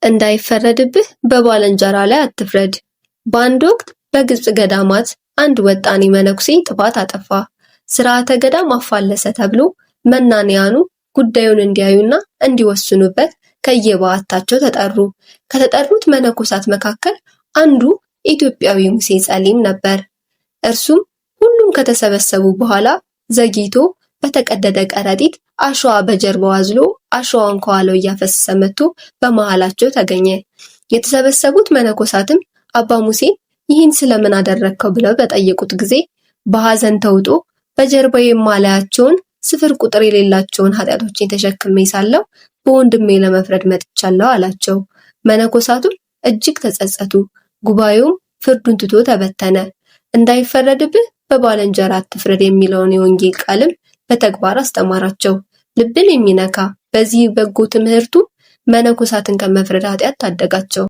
እንዳይፈረድብህ በባልንጀራ ላይ አትፍረድ። በአንድ ወቅት በግብጽ ገዳማት አንድ ወጣኔ መነኩሴ ጥፋት አጠፋ። ስርዓተ ገዳም አፋለሰ ተብሎ መናንያኑ ጉዳዩን እንዲያዩና እንዲወስኑበት ከየበዓታቸው ተጠሩ። ከተጠሩት መነኮሳት መካከል አንዱ ኢትዮጵያዊ ሙሴ ጸሊም ነበር። እርሱም ሁሉም ከተሰበሰቡ በኋላ ዘግይቶ በተቀደደ ከረጢት አሸዋ በጀርባው አዝሎ አሸዋውን ከኋላው እያፈሰሰ መጥቶ በመሃላቸው ተገኘ። የተሰበሰቡት መነኮሳትም አባ ሙሴን ይህን ስለምን አደረግከው ብለው በጠየቁት ጊዜ በሐዘን ተውጦ በጀርባዬ የማላያቸውን ስፍር ቁጥር የሌላቸውን ኃጢአቶችን ተሸክሜ ሳለሁ በወንድሜ ለመፍረድ መጥቻለሁ አላቸው። መነኮሳቱም እጅግ ተጸጸቱ። ጉባኤውም ፍርዱን ትቶ ተበተነ። እንዳይፈረድብህ በባልንጀራ አትፍረድ የሚለውን የወንጌል ቃልም በተግባር አስተማራቸው። ልብን የሚነካ በዚህ በጎ ትምህርቱ መነኮሳትን ከመፍረድ ኃጢአት ታደጋቸው።